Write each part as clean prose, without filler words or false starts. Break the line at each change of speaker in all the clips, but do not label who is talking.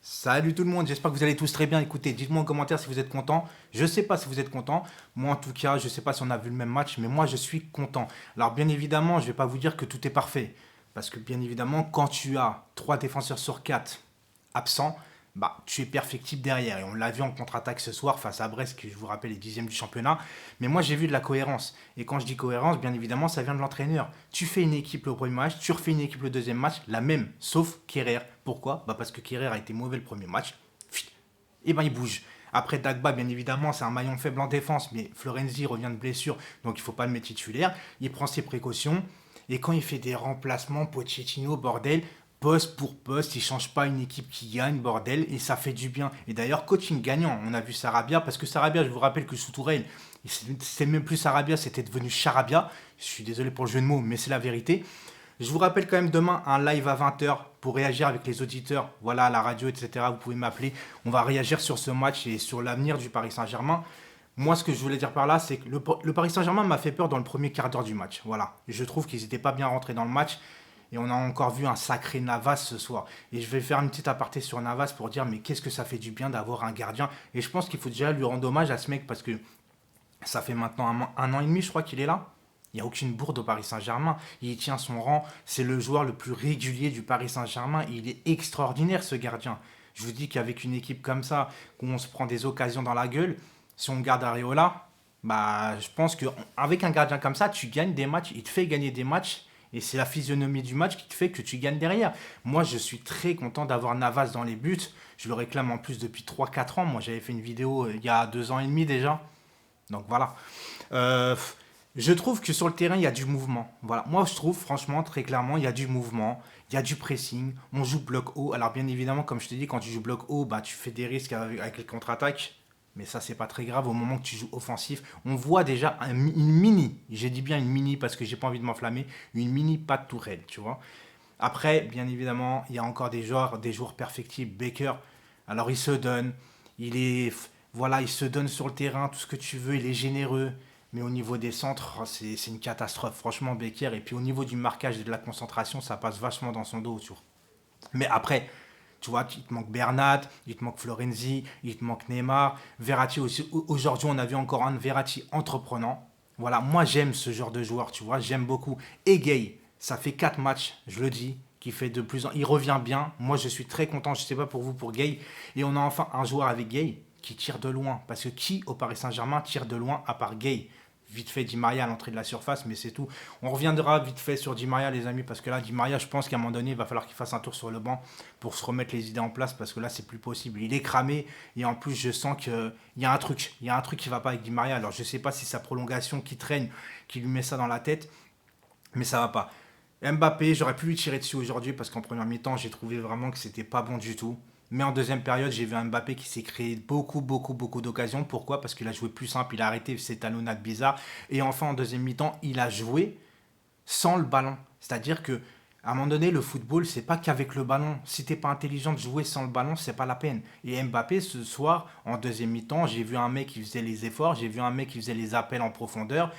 Salut tout le monde, j'espère que vous allez tous très bien. Écoutez, dites-moi en commentaire si vous êtes content. Je sais pas si vous êtes content. Moi en tout cas, je sais pas si on a vu le même match, mais moi je suis content. Alors bien évidemment, je vais pas vous dire que tout est parfait. Parce que bien évidemment, quand tu as 3 défenseurs sur 4 absents, bah tu es perfectible derrière. Et on l'a vu en contre-attaque ce soir face à Brest, qui je vous rappelle est dixième du championnat. Mais moi j'ai vu de la cohérence. Et quand je dis cohérence, bien évidemment, ça vient de l'entraîneur. Tu fais une équipe le premier match, tu refais une équipe le deuxième match, la même, sauf Kerrer. Pourquoi? Bah parce que Kerrer a été mauvais le premier match. Et ben il bouge. Après Dagba, bien évidemment, c'est un maillon faible en défense, mais Florenzi revient de blessure, donc il ne faut pas le mettre titulaire. Il prend ses précautions. Et quand il fait des remplacements, Pochettino, bordel, poste pour poste, il change pas une équipe qui gagne, bordel, et ça fait du bien. Et d'ailleurs, coaching gagnant, on a vu Sarabia, parce que Sarabia, je vous rappelle que sous Tourelle, c'est même plus Sarabia, c'était devenu Charabia. Je suis désolé pour le jeu de mots, mais c'est la vérité. Je vous rappelle quand même demain un live à 20h pour réagir avec les auditeurs, voilà, à la radio, etc. Vous pouvez m'appeler. On va réagir sur ce match et sur l'avenir du Paris Saint-Germain. Moi, ce que je voulais dire par là, c'est que le Paris Saint-Germain m'a fait peur dans le premier quart d'heure du match. Voilà. Je trouve qu'ils n'étaient pas bien rentrés dans le match. Et on a encore vu un sacré Navas ce soir. Et je vais faire une petite aparté sur Navas pour dire, mais qu'est-ce que ça fait du bien d'avoir un gardien. Et je pense qu'il faut déjà lui rendre hommage à ce mec parce que ça fait maintenant un an et demi, je crois qu'il est là. Il n'y a aucune bourde au Paris Saint-Germain. Il tient son rang. C'est le joueur le plus régulier du Paris Saint-Germain. Il est extraordinaire, ce gardien. Je vous dis qu'avec une équipe comme ça, où on se prend des occasions dans la gueule, si on garde Areola, bah, je pense qu'avec un gardien comme ça, tu gagnes des matchs. Il te fait gagner des matchs. Et c'est la physionomie du match qui te fait que tu gagnes derrière. Moi, je suis très content d'avoir Navas dans les buts. Je le réclame en plus depuis 3 4 ans. Moi, j'avais fait une vidéo il y a 2 ans et demi déjà. Donc voilà. Euh, je trouve que sur le terrain, il y a du mouvement. Voilà. Moi, je trouve, franchement, très clairement, il y a du mouvement, il y a du pressing. On joue bloc haut. Alors, bien évidemment, comme je te dis, quand tu joues bloc haut, bah, tu fais des risques avec les contre-attaques. Mais ça, c'est pas très grave au moment que tu joues offensif. On voit déjà une mini, j'ai dit bien une mini parce que j'ai pas envie de m'enflammer, une mini pas de tourelle, tu vois. Après, bien évidemment, il y a encore des joueurs perfectibles. Baker, alors il se donne, il est, voilà, il se donne sur le terrain, tout ce que tu veux, il est généreux. Mais au niveau des centres, oh, c'est une catastrophe, franchement, Baker. Et puis au niveau du marquage et de la concentration, ça passe vachement dans son dos, tu vois. Mais après, tu vois, il te manque Bernat, il te manque Florenzi, il te manque Neymar. Verratti aussi. Aujourd'hui, on a vu encore un Verratti entreprenant. Voilà, moi j'aime ce genre de joueur, tu vois, j'aime beaucoup. Et Gay, ça fait 4 matchs, je le dis, qui fait de plus en... Il revient bien. Moi, je suis très content, je ne sais pas pour vous, pour Gay. Et on a enfin un joueur avec Gay qui tire de loin. Parce que qui, au Paris Saint-Germain, tire de loin à part Gay? Vite fait Di Maria à l'entrée de la surface, mais c'est tout. On reviendra vite fait sur Di Maria, les amis, parce que là, Di Maria, je pense qu'à un moment donné, il va falloir qu'il fasse un tour sur le banc pour se remettre les idées en place, parce que là, c'est plus possible. Il est cramé, et en plus, je sens qu'il y a un truc. Il y a un truc qui va pas avec Di Maria. Alors, je sais pas si sa prolongation qui traîne, qui lui met ça dans la tête, mais ça va pas. Mbappé, j'aurais pu lui tirer dessus aujourd'hui parce qu'en première mi-temps, j'ai trouvé vraiment que c'était pas bon du tout. Mais en deuxième période, j'ai vu un Mbappé qui s'est créé beaucoup, beaucoup, beaucoup d'occasions. Pourquoi? Parce qu'il a joué plus simple, il a arrêté ses talonnades bizarres. Et enfin, en deuxième mi-temps, il a joué sans le ballon. C'est-à-dire que à un moment donné, le football, c'est pas qu'avec le ballon. Si t'es pas intelligent de jouer sans le ballon, c'est pas la peine. Et Mbappé, ce soir, en deuxième mi-temps, j'ai vu un mec qui faisait les efforts, j'ai vu un mec qui faisait les appels en profondeur.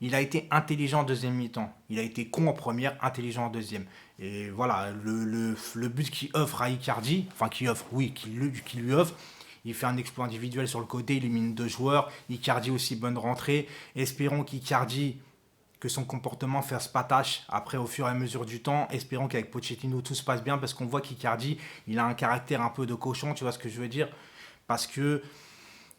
Il a été intelligent en deuxième mi-temps. Il a été con en première, intelligent en deuxième. Et voilà, le but qu'il offre à Icardi, enfin qui offre, oui, qui lui offre, il fait un exploit individuel sur le côté, il élimine 2 joueurs. Icardi aussi, bonne rentrée. Espérons qu'Icardi, que son comportement fasse patache après au fur et à mesure du temps. Espérons qu'avec Pochettino tout se passe bien parce qu'on voit qu'Icardi, il a un caractère un peu de cochon, tu vois ce que je veux dire? Parce que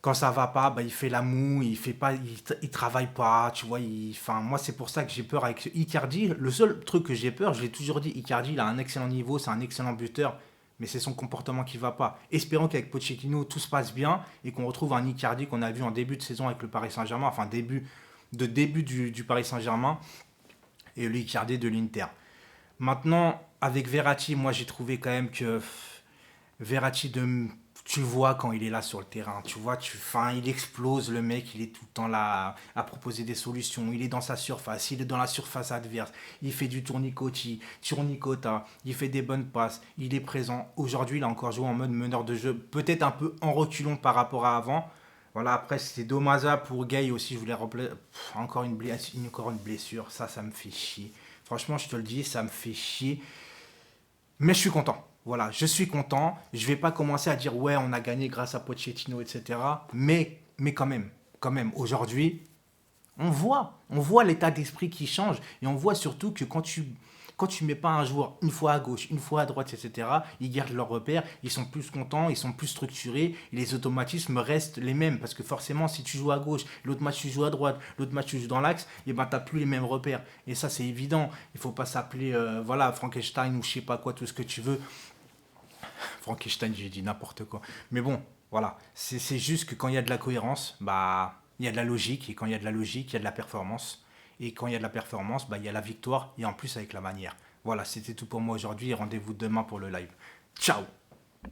quand ça va pas, bah, il fait la moue, il fait pas, il travaille pas, tu vois. Enfin, moi, c'est pour ça que j'ai peur avec Icardi. Le seul truc que j'ai peur, je l'ai toujours dit, Icardi, il a un excellent niveau, c'est un excellent buteur, mais c'est son comportement qui va pas. Espérons qu'avec Pochettino, tout se passe bien et qu'on retrouve un Icardi qu'on a vu en début de saison avec le Paris Saint-Germain, enfin début du Paris Saint-Germain et le Icardi de l'Inter. Maintenant, avec Verratti, moi, j'ai trouvé quand même que Verratti, tu vois quand il est là sur le terrain, tu vois, enfin, il explose le mec, il est tout le temps là à proposer des solutions, il est dans sa surface, il est dans la surface adverse, il fait du tournicotis, tournicota, il fait des bonnes passes, il est présent. Aujourd'hui, il a encore joué en mode meneur de jeu, peut-être un peu en reculons par rapport à avant. Voilà, après, c'était Domaza pour Gay aussi, je voulais rappeler, encore une blessure, ça me fait chier. Franchement, je te le dis, ça me fait chier. Mais je suis content. Voilà, je suis content. Je vais pas commencer à dire ouais, on a gagné grâce à Pochettino, etc. Mais quand même, aujourd'hui, on voit l'état d'esprit qui change et on voit surtout que quand tu mets pas un joueur une fois à gauche, une fois à droite, etc., ils gardent leurs repères, ils sont plus contents, ils sont plus structurés et les automatismes restent les mêmes parce que forcément, si tu joues à gauche, l'autre match tu joues à droite, l'autre match tu joues dans l'axe, et ben t'as plus les mêmes repères et ça c'est évident. Il faut pas s'appeler voilà Frankenstein ou je sais pas quoi, tout ce que tu veux. Frankenstein, j'ai dit n'importe quoi. Mais bon, voilà. C'est juste que quand il y a de la cohérence, bah, il y a de la logique. Et quand il y a de la logique, il y a de la performance. Et quand il y a de la performance, bah, il y a la victoire. Et en plus, avec la manière. Voilà, c'était tout pour moi aujourd'hui. Rendez-vous demain pour le live. Ciao!